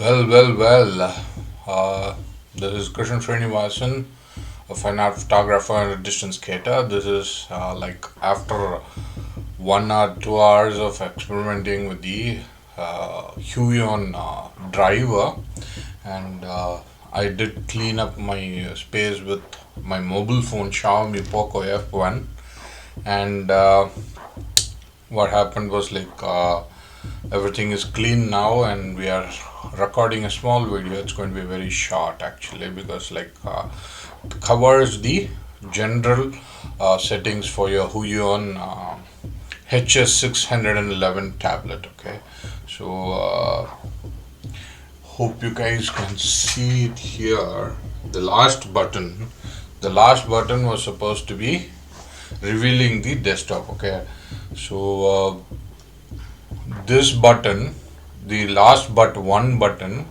Well. This is Krish, a fine art photographer and a distance skater. This is like after 1 or 2 hours of experimenting with the Huion driver, and I did clean up my space with my mobile phone Xiaomi Poco F1, and what happened was everything is clean now, and we are recording a small video. It's going to be very short actually, because it covers the general settings for your Huion HS611 tablet. Okay, so hope you guys can see it here. The last button was supposed to be revealing the desktop. Okay, so this button, the last but one button,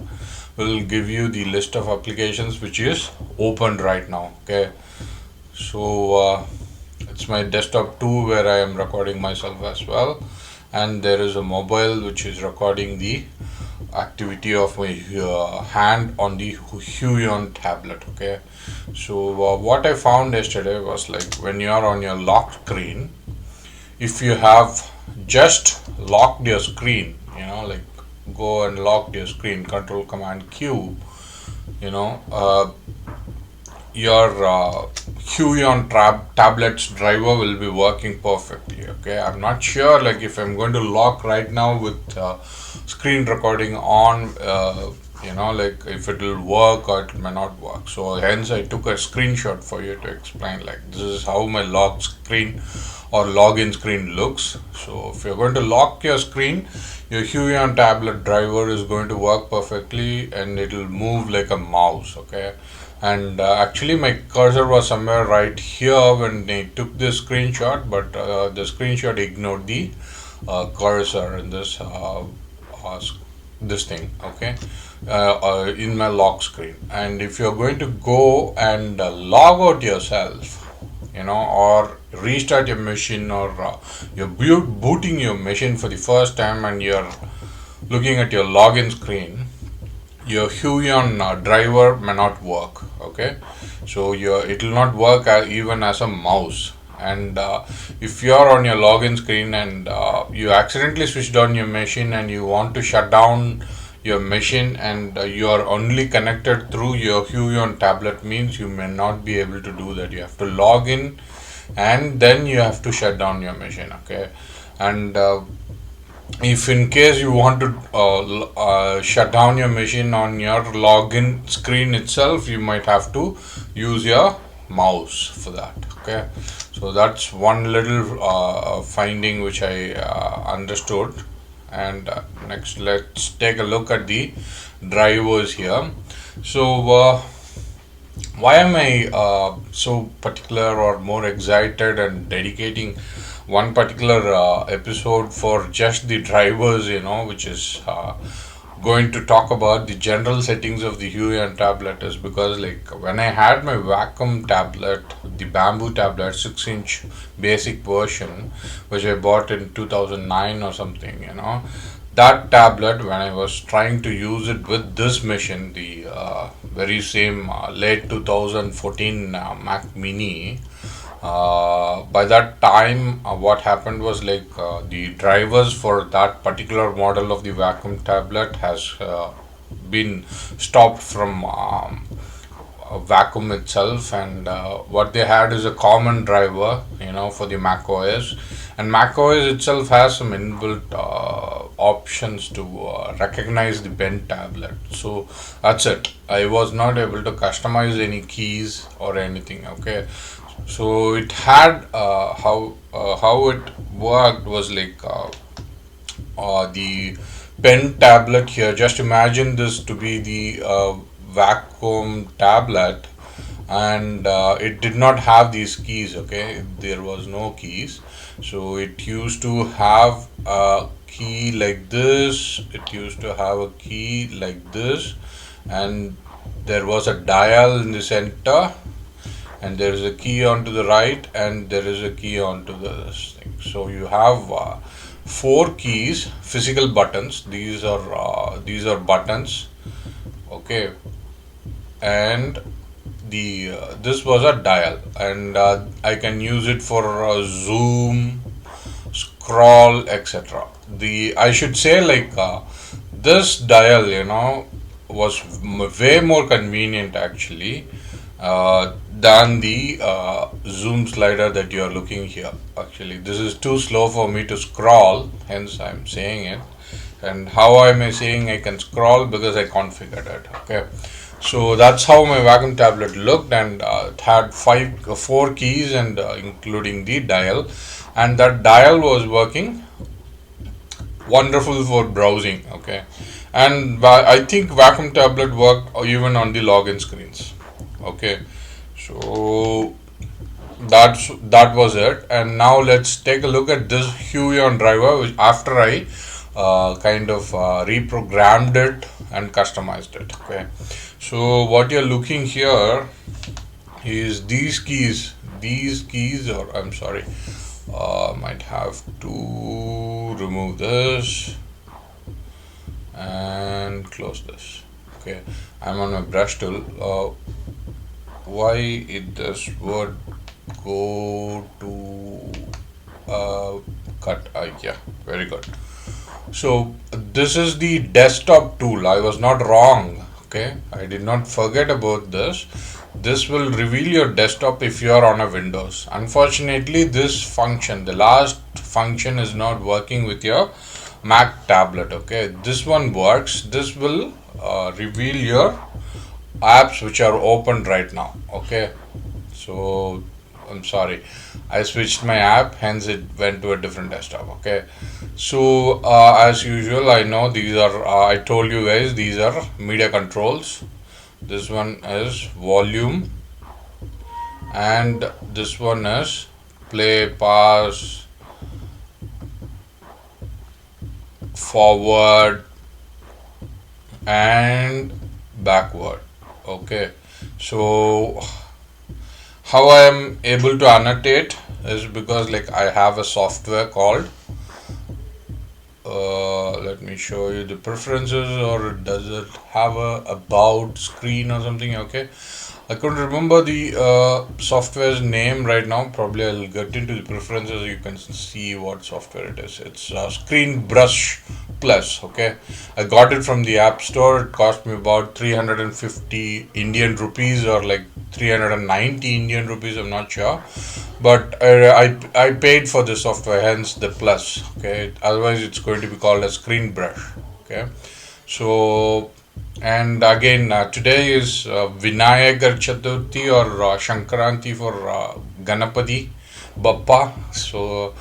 will give you the list of applications which is opened right now. Okay, so it's my desktop 2 where I am recording myself as well, and there is a mobile which is recording the activity of my hand on the Huion tablet. Okay, so what I found yesterday was when you are on your lock screen, if you have just locked your screen, go and lock your screen, Control Command Q, your Huion tablet's driver will be working perfectly. Okay, I'm not sure if I'm going to lock right now with screen recording on, if it will work or it may not work. So hence I took a screenshot for you to explain, this is how my lock screen or login screen looks. So if you're going to lock your screen, your Huion tablet driver is going to work perfectly, and it will move like a mouse. Okay, and actually my cursor was somewhere right here when I took this screenshot, but the screenshot ignored the cursor in this thing. Okay, in my lock screen. And if you're going to go and log out yourself, or restart your machine, or you're booting your machine for the first time and you're looking at your login screen, your Huion driver may not work. Okay, so it will not work even as a mouse. And if you are on your login screen and you accidentally switched on your machine and you want to shut down your machine, and you are only connected through your Huion tablet, means you may not be able to do that. You have to log in and then you have to shut down your machine. Okay, and if in case you want to shut down your machine on your login screen itself, you might have to use your mouse for that. Okay, so that's one little finding which I understood. And next, let's take a look at the drivers here. So why am I so particular or more excited and dedicating one particular episode for just the drivers, which is going to talk about the general settings of the Huion tablet, is because when I had my vacuum tablet, the bamboo tablet 6-inch basic version, which I bought in 2009 or something, that tablet, when I was trying to use it with this machine, the very same late 2014 Mac Mini, by that time what happened was the drivers for that particular model of the vacuum tablet has been stopped from vacuum itself, and what they had is a common driver for the Mac OS, and Mac OS itself has some inbuilt options to recognize the pen tablet. So that's it. I was not able to customize any keys or anything. Okay, so it had how it worked was the pen tablet here. Just imagine this to be the vacuum tablet, and it did not have these keys. Okay, there was no keys, so it used to have a key like this, it used to have a key like this, and there was a dial in the center, and there is a key onto the right, and there is a key onto this thing. So you have 4 keys, physical buttons. These are buttons, okay, and the this was a dial, and I can use it for zoom, scroll, etc. The I should say like this dial, was way more convenient actually than the zoom slider that you are looking here. Actually, this is too slow for me to scroll, hence I'm saying it. And how am I saying I can scroll? Because I configured it. Okay, so that's how my vacuum tablet looked, and it had four keys, and including the dial, and that dial was working wonderful for browsing. Okay, and I think vacuum tablet worked even on the login screens. Okay, so that was it. And now let's take a look at this Huion driver, which after I kind of reprogrammed it and customized it. Okay, so what you're looking here is these keys, or I'm sorry, might have to remove this and close this. Okay, I'm on my brush tool. Why it this would go to cut? Yeah, very good. So this is the desktop tool. I was not wrong. Okay, I did not forget about this. This will reveal your desktop if you are on a Windows. Unfortunately, this function, the last function, is not working with your Mac tablet. Okay, this one works. This will reveal your apps which are open right now. Okay, so I'm sorry, I switched my app, hence it went to a different desktop. Okay, so as usual, I know these are I told you guys, these are media controls. This one is volume, and this one is play, pause, forward, and backward. Okay, so how I am able to annotate is because like I have a software called let me show you the preferences, or does it have a about screen or something? Okay, I couldn't remember the software's name right now. Probably I'll get into the preferences. You can see what software it is. It's Screen Brush Plus. Okay, I got it from the App Store. It cost me about 350 Indian rupees, or like 390 Indian rupees. I'm not sure, but I paid for the software, hence the plus. Okay, otherwise it's going to be called a Screen Brush. Okay, so and again, today is Vinayagar Chaturthi, or Shankranti for Ganapati Bappa. So,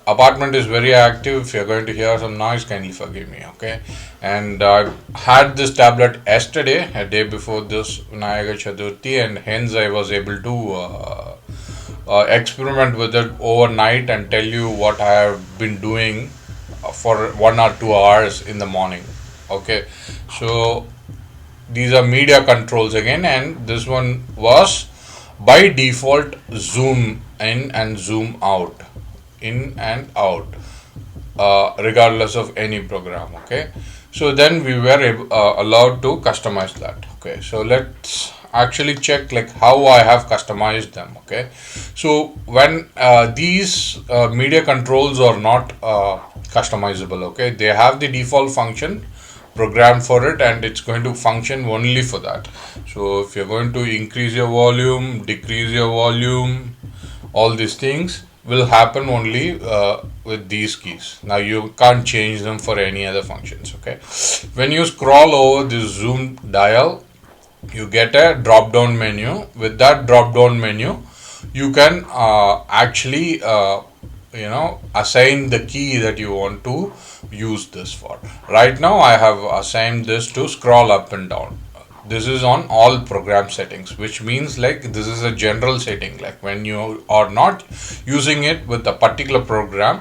apartment is very active. If you're going to hear some noise, kindly forgive me. Okay, and I had this tablet yesterday, a day before this Vinayagar Chaturthi, and hence I was able to experiment with it overnight and tell you what I have been doing for 1 or 2 hours in the morning. Okay, so these are media controls again, and this one was by default zoom in and zoom out, in and out, regardless of any program. Okay, so then we were allowed to customize that. Okay, so let's actually check like how I have customized them. Okay, so when these media controls are not customizable, okay, they have the default function programmed for it, and it's going to function only for that. So if you're going to increase your volume, decrease your volume, all these things will happen only with these keys. Now you can't change them for any other functions. Okay, when you scroll over this zoom dial, you get a drop down menu. With that drop down menu, you can actually assign the key that you want to use this for. Right now I have assigned this to scroll up and down. This is on all program settings, which means like this is a general setting. Like when you are not using it with a particular program,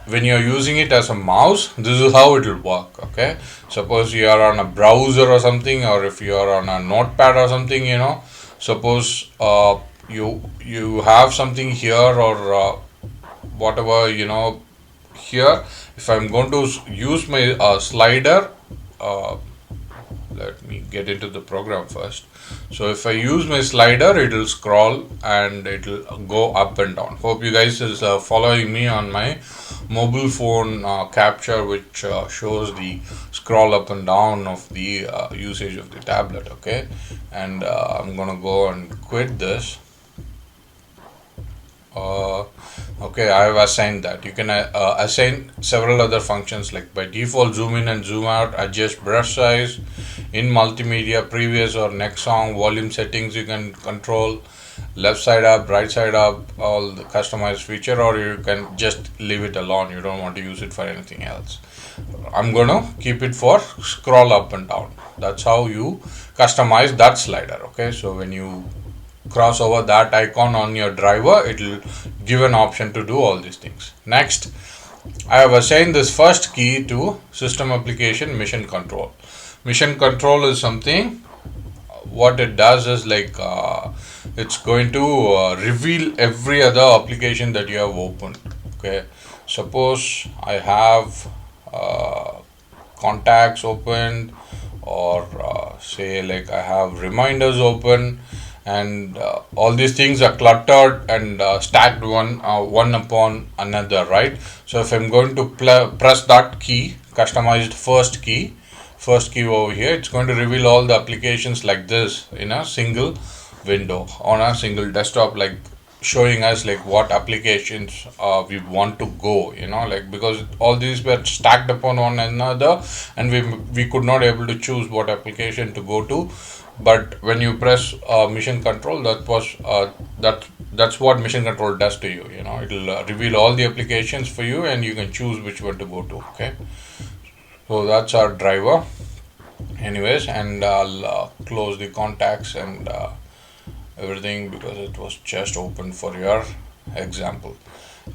when you're using it as a mouse, this is how it will work. Okay, suppose you are on a browser or something, or if you are on a notepad or something, suppose you have something here, or whatever, here, if I'm going to use my slider, uh, let me get into the program first. So if I use my slider, it will scroll and it will go up and down. Hope you guys is following me on my mobile phone capture, which shows the scroll up and down of the usage of the tablet. Okay, and I'm gonna go and quit this. Okay, I have assigned that. You can assign several other functions, like by default zoom in and zoom out, adjust brush size, in multimedia, previous or next song, volume settings you can control, left side up, right side up, all the customized feature, or you can just leave it alone. You don't want to use it for anything else. I'm gonna keep it for scroll up and down. That's how you customize that slider. Okay, so when you cross over that icon on your driver, it will give an option to do all these things. Next, I have assigned this first key to system application mission control. Mission control is something, what it does is like it's going to reveal every other application that you have opened. Okay, suppose I have contacts opened, or say like I have reminders open, and all these things are cluttered and stacked one upon another, right? So if I'm going to press that key, customized first key over here, it's going to reveal all the applications like this in a single window on a single desktop, like showing us like what applications we want to go, like, because all these were stacked upon one another, and we could not able to choose what application to go to. But when you press mission control, that's what mission control does to you. It'll reveal all the applications for you, and you can choose which one to go to. Okay, so that's our driver. Anyways, and I'll close the contacts and everything, because it was just open for your example.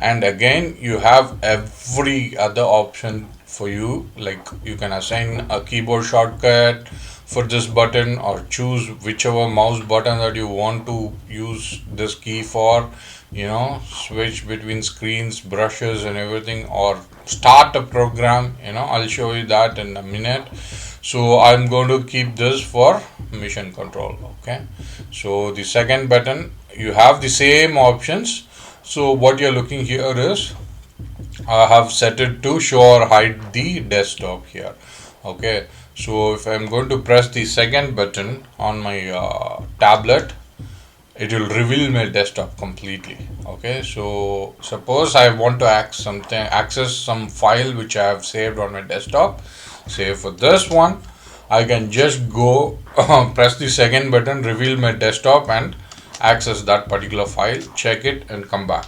And again, you have every other option for you, like you can assign a keyboard shortcut for this button, or choose whichever mouse button that you want to use this key for, switch between screens, brushes and everything, or start a program. I'll show you that in a minute. So I'm going to keep this for mission control. Okay, so the second button, you have the same options. So what you're looking here is, I have set it to show or hide the desktop here. Okay, so if I'm going to press the second button on my tablet, it will reveal my desktop completely. Okay, so suppose I want to access some file which I have saved on my desktop. Say for this one, I can just go press the second button, reveal my desktop, and access that particular file, check it and come back.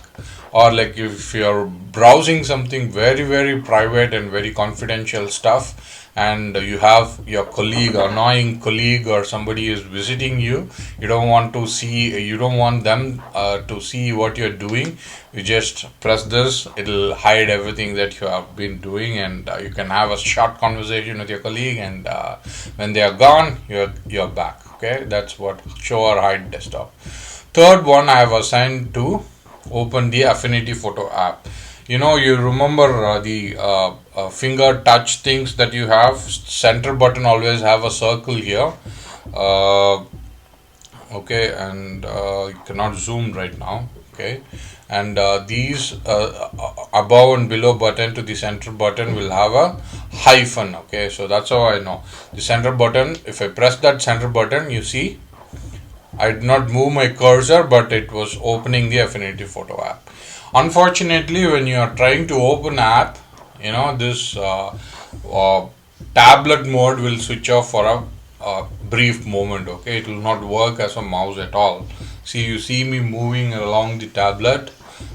Or like if you're browsing something very, very private and very confidential stuff, and you have your annoying colleague or somebody is visiting you, you don't want them to see what you're doing, you just press this, it'll hide everything that you have been doing, and you can have a short conversation with your colleague, and when they are gone, you're back. Okay, that's what show or hide desktop. Third one, I have assigned to open the Affinity Photo app. You remember the finger touch things that you have. Center button always have a circle here. Okay, and you cannot zoom right now. Okay, and these above and below button to the center button will have a hyphen. Okay, so that's how I know the center button. If I press that center button, you see I did not move my cursor, but it was opening the Affinity Photo app. Unfortunately, when you are trying to open app, this tablet mode will switch off for a brief moment. Okay, it will not work as a mouse at all. See, you see me moving along the tablet,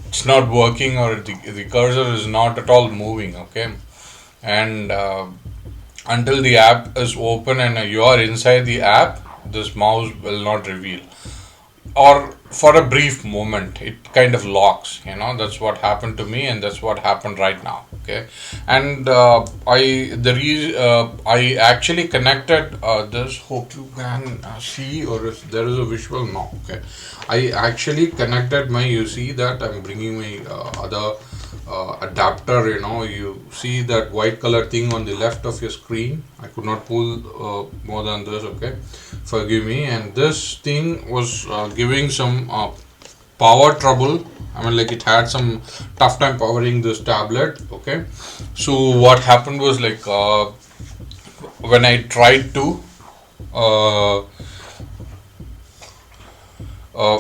it's not working, or the cursor is not at all moving. Okay, and until the app is open and you are inside the app, this mouse will not reveal, or for a brief moment it kind of locks. That's what happened to me, and that's what happened right now. Okay, and I actually connected this. Hope you can see, or if there is a visual now. Okay, I actually connected my, you see that I'm bringing my other adapter. You see that white color thing on the left of your screen. I could not pull more than this, okay, forgive me. And this thing was giving some power trouble. I mean, like, it had some tough time powering this tablet, okay. So what happened was, like, when I tried to uh,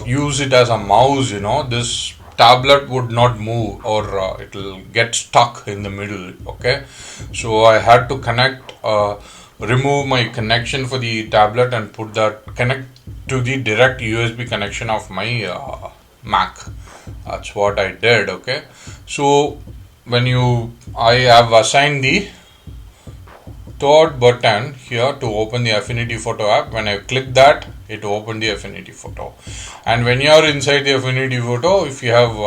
use it as a mouse, this tablet would not move, or it'll get stuck in the middle, okay. So I had to remove my connection for the tablet and connect to the direct USB connection of my Mac. That's what I did, okay. So I have assigned the third button here to open the Affinity Photo app. When I click that, it opened the Affinity Photo. And when you are inside the Affinity Photo, if you have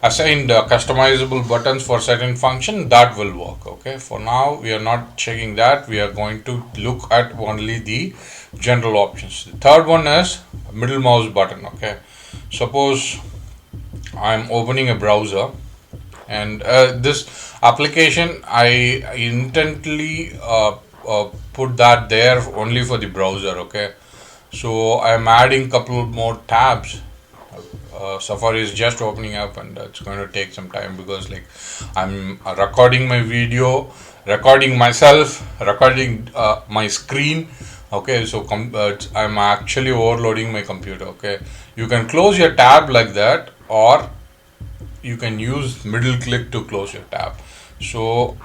assigned customizable buttons for certain function, that will work, okay. For now, we are not checking that. We are going to look at only the general options. The third one is middle mouse button, okay. Suppose I am opening a browser, and this application I intently put that there only for the browser, okay. So I'm adding couple more tabs. Safari is just opening up, and it's going to take some time because, like, I'm recording my video, recording myself, recording my screen, okay. So I'm actually overloading my computer, okay. You can close your tab like that, or you can use middle click to close your tab. So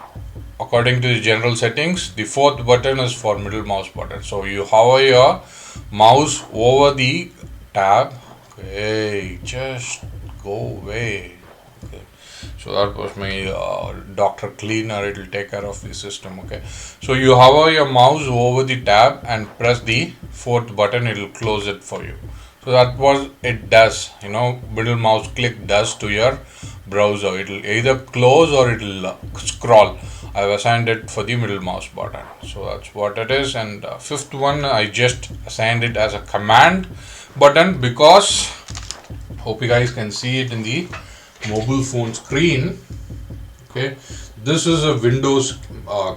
according to the general settings, the fourth button is for middle mouse button. So you hover your mouse over the tab. Okay, just go away. Okay. So that was my Dr. Cleaner. It will take care of the system, okay. So you hover your mouse over the tab and press the fourth button. It will close it for you. So that was it does, middle mouse click does to your browser. It will either close or it will scroll. I've assigned it for the middle mouse button. So that's what it is. And fifth one, I just assigned it as a command button because hope you guys can see it in the mobile phone screen. Okay, this is a Windows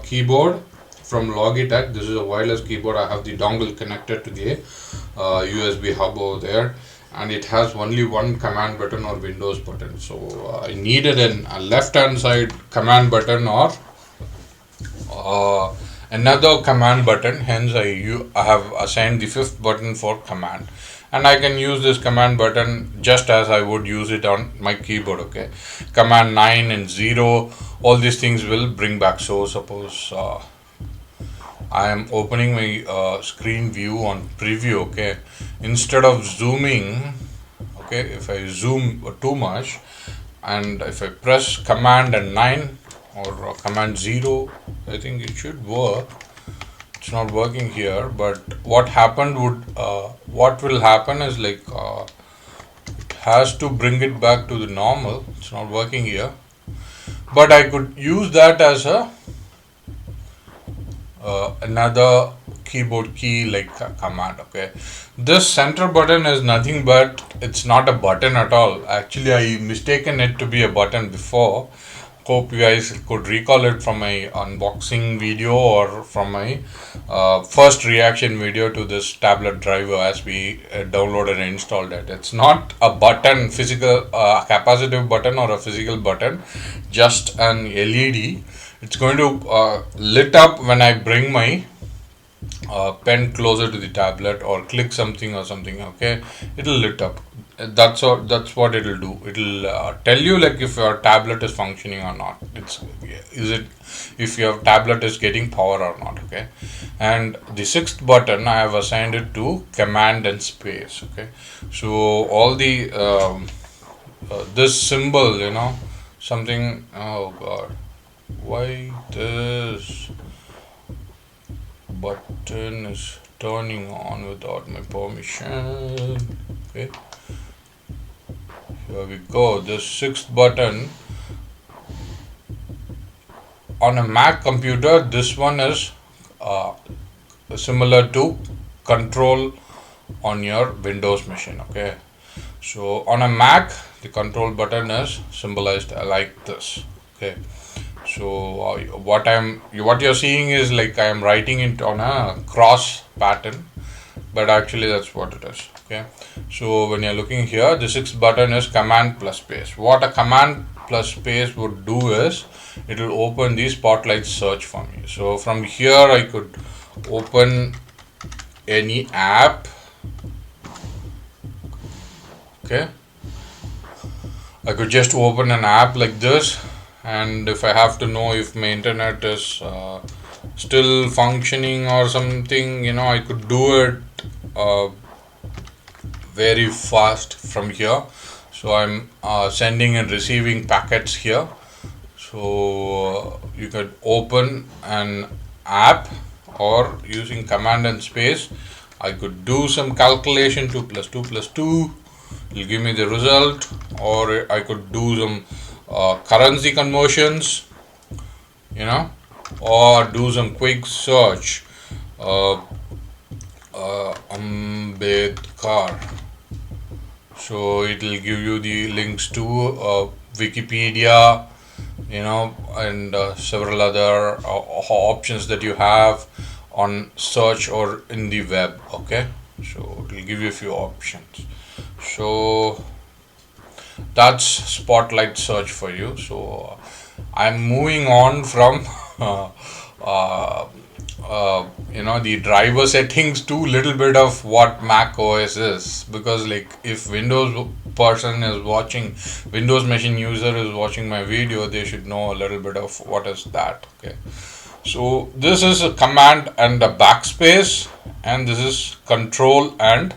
keyboard from Logitech. This is a wireless keyboard. I have the dongle connected to the USB hub over there, and it has only one command button or Windows button. So I needed a left hand side command button or another command button. Hence I have assigned the fifth button for command, and I can use this command button just as I would use it on my keyboard, okay. Command 9 and 0, all these things will bring back. So suppose I am opening my screen view on preview, okay. Instead of zooming, okay, if I zoom too much and if I press command and 9 or command 0, I think it should work. It's not working here, but what will happen is, like, it has to bring it back to the normal. It's not working here, but I could use that as a another keyboard key, like command, okay. This center button is nothing but it's not a button at all. Actually, I mistaken it to be a button before. Hope you guys could recall it from my unboxing video or from my first reaction video to this tablet driver as we downloaded and installed it. It's not a button, physical capacitive button or a physical button, just an LED. It's going to lit up when I bring my pen closer to the tablet or click something or something, okay. It'll lit up. That's what it'll do. It'll tell you, like, if your tablet is functioning or not. If your tablet is getting power or not, okay. And the sixth button, I have assigned it to command and space, okay. So all the this symbol, something. Oh god, why this button is turning on without my permission, okay. Here we go. The sixth button on a Mac computer, this one is similar to control on your Windows machine, okay. So on a Mac, the control button is symbolized like this. Okay. So what you're seeing is like I am writing it on a cross pattern, but actually that's what it is. Okay. So when you're looking here, the sixth button is command plus space. What a command plus space would do is it will open the Spotlight search for me. So from here I could open any app. Okay, I could just open an app like this, and if I have to know if my internet is still functioning or something, I could do it very fast from here. So I'm sending and receiving packets here. So you could open an app, or using command and space I could do some calculation. 2 plus 2 plus 2 will give me the result, or I could do some currency conversions, or do some quick search. Ambedkar. So it will give you the links to Wikipedia, and several other options that you have on search or in the web. Okay, so it will give you a few options. So that's Spotlight search for you. So I'm moving on from the driver settings to little bit of what Mac OS is, because like if Windows machine user is watching my video, they should know a little bit of what is that. Okay, so this is a command and a backspace, and this is control and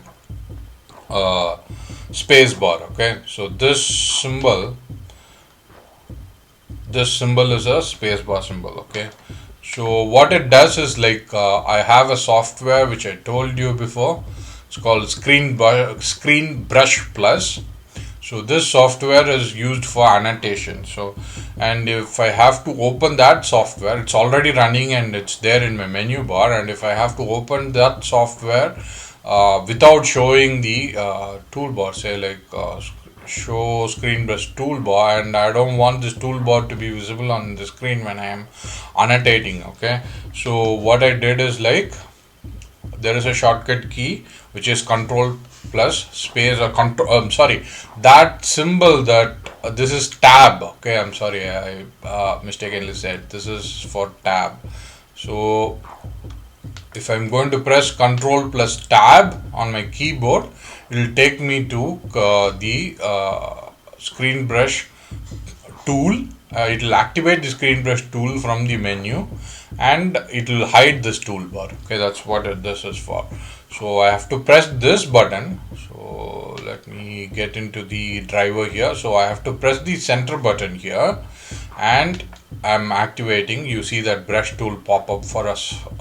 space bar. Okay, so this symbol is a space bar symbol. Okay, so what it does is like I have a software which I told you before. It's called Screen Brush Plus. So this software is used for annotation. So, and if I have to open that software, it's already running and it's there in my menu bar. And if I have to open that software without showing the toolbar, say like show screen brush toolbar, and I don't want this toolbar to be visible on the screen when I am annotating. Okay, so what I did is like there is a shortcut key which is control plus space, or control that symbol that this is tab. Okay, I'm sorry, I mistakenly said this is for tab. So if I'm going to press control plus tab on my keyboard, it will take me to the screen brush tool. It will activate the screen brush tool from the menu, and it will hide this toolbar. Okay, that's what this is for. So I have to press this button. So let me get into the driver here. So I have to press the center button here, and I'm activating. You see that brush tool pop up for a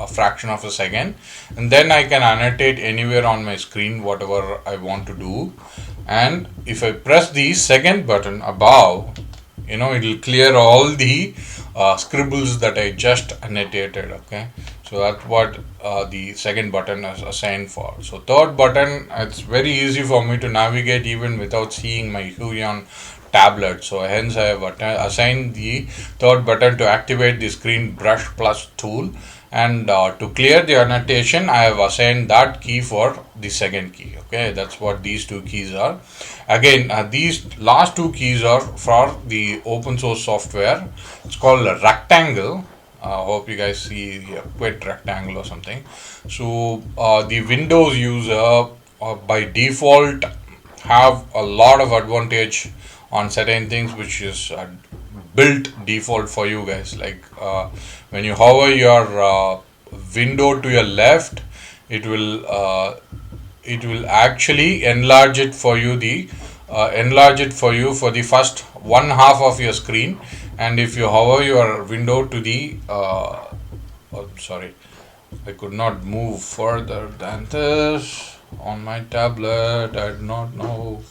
fraction of a second, and then I can annotate anywhere on my screen whatever I want to do. And if I press the second button above, it will clear all the scribbles that I just annotated. Okay, so that's what the second button is assigned for. So third button, it's very easy for me to navigate even without seeing my Huion tablet. So hence I have assigned the third button to activate the screen brush plus tool, and to clear the annotation I have assigned that key for the second key. Okay, that's what these two keys are. Again, these last two keys are for the open source software. It's called a rectangle. Hope you guys see here, quit rectangle or something. So the Windows user by default have a lot of advantage on certain things which is built default for you guys. Like when you hover your window to your left, it will actually enlarge it for you for the first one half of your screen. And if you hover your window to the sorry, I could not move further than this on my tablet. I do not know.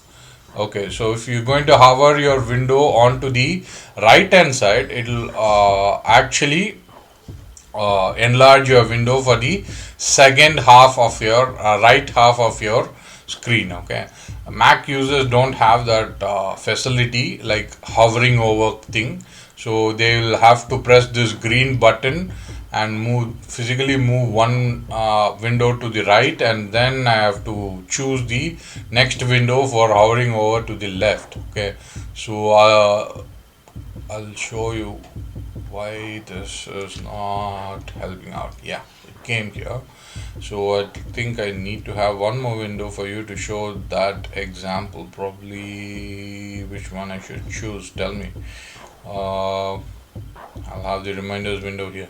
Okay, so if you're going to hover your window onto the right hand side, it will actually enlarge your window for the second half of your right half of your screen. Okay, Mac users don't have that facility like hovering over thing, so they will have to press this green button and physically move one window to the right, and then I have to choose the next window for hovering over to the left. Okay, so I'll show you why this is not helping out. Yeah, it came here. So I think I need to have one more window for you to show that example. Probably which one I should choose, tell me. I'll have the reminders window here.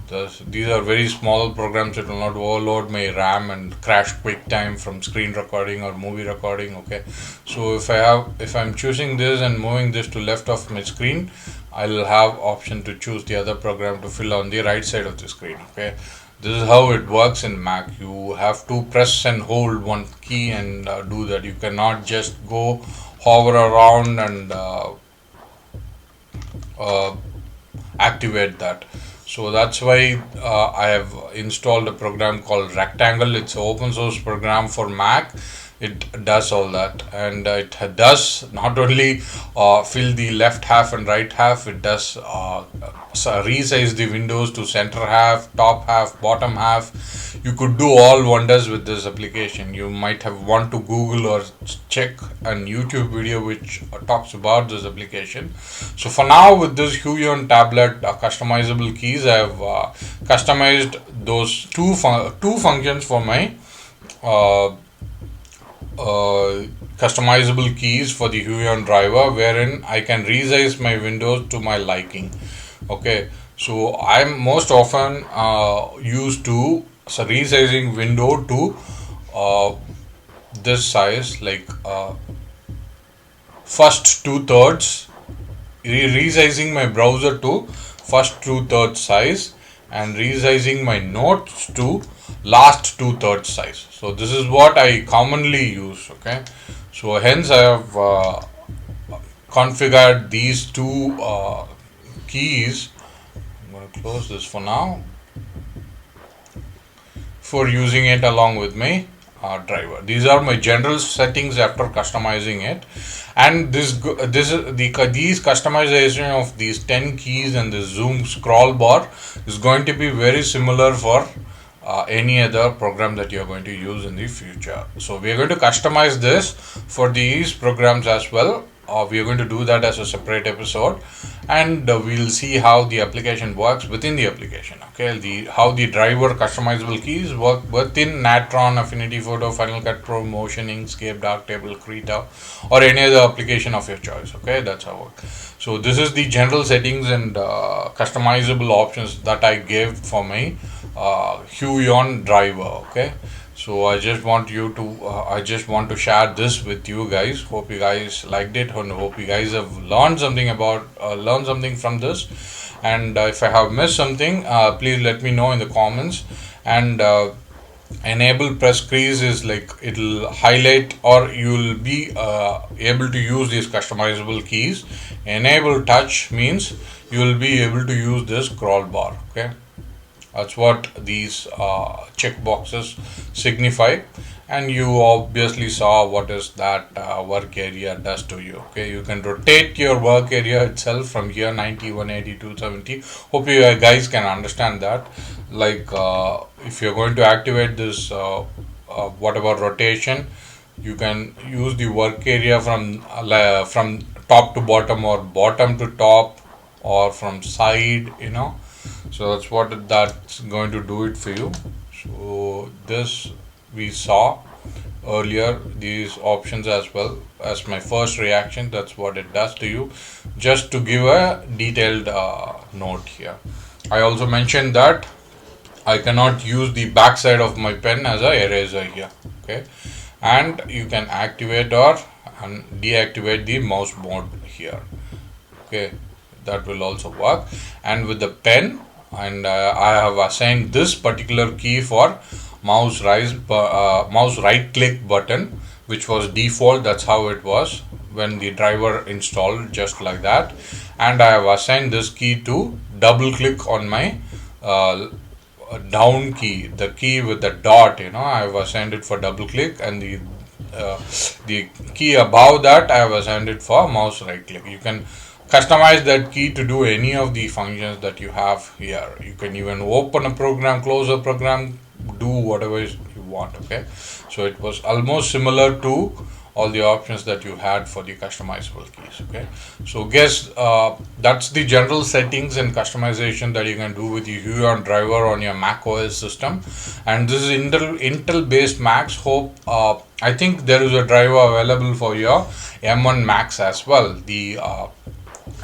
These are very small programs that will not overload my RAM and crash QuickTime from screen recording or movie recording. Okay, so if I'm choosing this and moving this to left of my screen, I'll have option to choose the other program to fill on the right side of the screen. Okay, this is how it works in Mac. You have to press and hold one key and do that. You cannot just go hover around and activate that. So that's why I have installed a program called Rectangle. It's an open source program for Mac. It does all that, and it does not only fill the left half and right half. It does resize the windows to center half, top half, bottom half. You could do all wonders with this application. You might have want to Google or check a YouTube video which talks about this application. So for now, with this Huion tablet customizable keys, I have customized those two functions for my uh, customizable keys for the Huion driver, wherein I can resize my windows to my liking. Okay, so I'm most often used to resizing window to this size, like first 2/3, resizing my browser to first 2/3 size, and resizing my notes to last 2/3 size. So this is what I commonly use. Okay, so hence I have configured these two keys. I'm going to close this for now, for using it along with my driver. These are my general settings after customizing it, and these customization of these 10 keys and the zoom scroll bar is going to be very similar for any other program that you are going to use in the future. So we are going to customize this for these programs as well. We are going to do that as a separate episode, and we'll see how the application works within the application. Okay, how the driver customizable keys work within Natron, Affinity Photo, Final Cut Pro, Motion, Inkscape, Darktable, Krita, or any other application of your choice. Okay, that's how it works. So this is the general settings and customizable options that I gave for my Huion driver. Okay, so I just want to share this with you guys. Hope you guys liked it, and hope you guys have learned something from this. And if I have missed something, please let me know in the comments. And enable press crease is like it'll highlight, or you'll be able to use these customizable keys. Enable touch means you will be able to use this scroll bar. Okay, that's what these check boxes signify, and you obviously saw what is that work area does to you. Okay, you can rotate your work area itself from here 90, 180, 270. Hope you guys can understand that. Like if you're going to activate this whatever rotation, you can use the work area from top to bottom, or bottom to top, or from side, so that's going to do it for you. So this we saw earlier, these options as well as my first reaction. That's what it does to you. Just to give a detailed note here, I also mentioned that I cannot use the back side of my pen as a eraser here. Okay, and you can activate or deactivate the mouse mode here. Okay, that will also work. And with the pen, and I have assigned this particular key for mouse right click button, which was default. That's how it was when the driver installed, just like that. And I have assigned this key to double click on my down key, the key with the dot. I have assigned it for double click, and the key above that I have assigned it for mouse right click. You can customize that key to do any of the functions that you have here. You can even open a program, close a program, do whatever you want. Okay, so it was almost similar to all the options that you had for the customizable keys. Okay, so guess that's the general settings and customization that you can do with the Huion driver on your Mac OS system. And this is Intel based Macs. Hope I think there is a driver available for your M1 Macs as well, the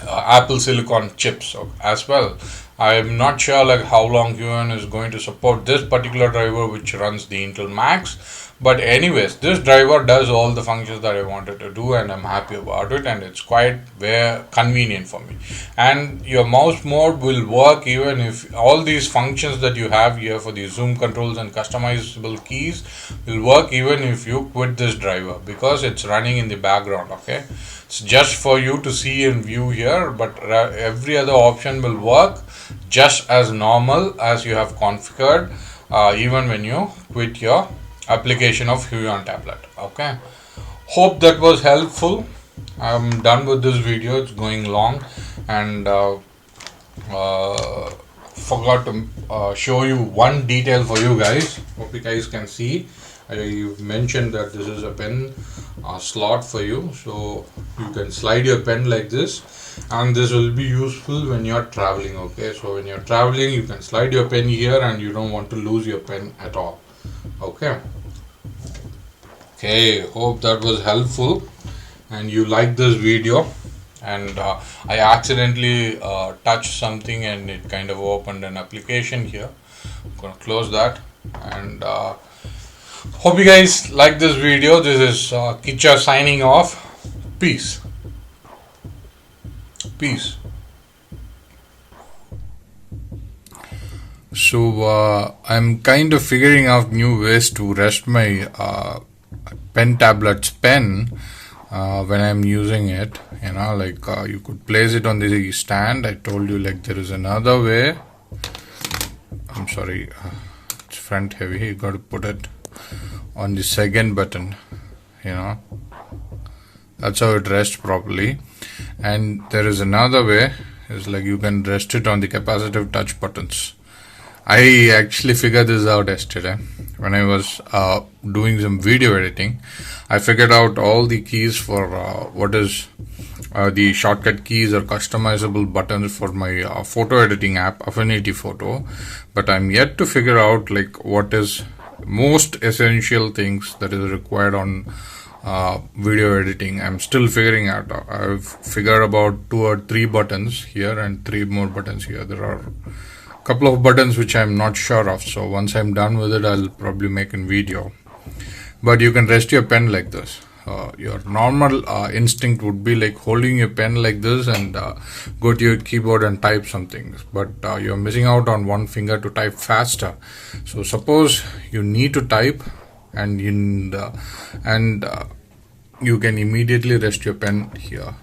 Apple Silicon chips as well. I am not sure like how long Huion is going to support this particular driver which runs the Intel Macs, but anyways, this driver does all the functions that I wanted to do, and I'm happy about it, and it's quite very convenient for me. And your mouse mode will work even if all these functions that you have here for the zoom controls and customizable keys will work even if you quit this driver, because it's running in the background. Okay, it's just for you to see and view here, but every other option will work just as normal as you have configured even when you quit your application of Huion tablet. Okay, hope that was helpful. I'm done with this video, it's going long, and forgot to show you one detail for you guys. Hope you guys can see. I mentioned that this is a pen slot for you, so you can slide your pen like this, and this will be useful when you're traveling. Okay, so when you're traveling you can slide your pen here and you don't want to lose your pen at all. Okay, hope that was helpful and you like this video. And I accidentally touched something and it kind of opened an application here. I'm gonna close that, and hope you guys like this video. This is Kicha signing off. Peace. So I'm kind of figuring out new ways to rest my pen tablet's pen when I'm using it. You know, like you could place it on the stand. I told you like there is another way. I'm sorry, it's front heavy. You got to put it on the second button. You know, that's how it rests properly. And there is another way. It's like you can rest it on the capacitive touch buttons. I actually figured this out yesterday when I was doing some video editing. I figured out all the keys for what is the shortcut keys or customizable buttons for my photo editing app, Affinity Photo, but I'm yet to figure out like what is most essential things that is required on video editing. I'm still figuring out. I've figured about 2 or 3 buttons here and 3 more buttons here. There are a couple of buttons which I'm not sure of, so once I'm done with it I'll probably make a video. But you can rest your pen like this. Your normal instinct would be like holding your pen like this and go to your keyboard and type something, but you're missing out on one finger to type faster. So suppose you need to type and you can immediately rest your pen here.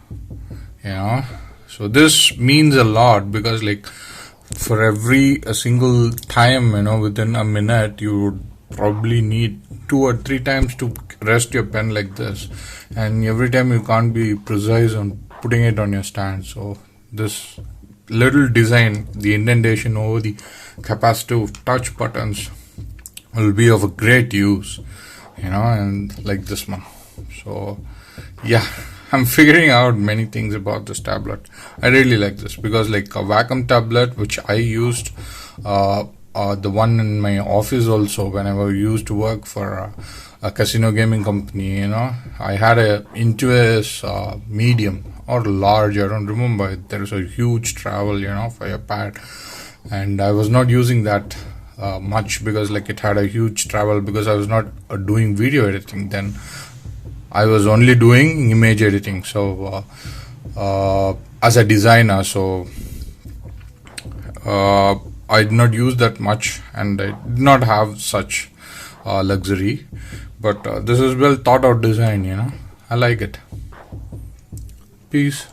You know, so this means a lot, because like for every single time, you know, within a minute you would probably need 2 or 3 times to rest your pen like this, and every time you can't be precise on putting it on your stand. So this little design, the indentation over the capacitive touch buttons, will be of a great use, you know, and like this one. So yeah, I'm figuring out many things about this tablet. I really like this because like a Wacom tablet which I used, the one in my office also, whenever I used to work for a casino gaming company, you know, I had a Intuos medium or large, I don't remember. There's a huge travel, you know, for your pad, and I was not using that much because like it had a huge travel, because I was not doing video editing then. I was only doing image editing, so as a designer, so I did not use that much, and I did not have such luxury. But this is well thought out design, you know. I like it. Peace.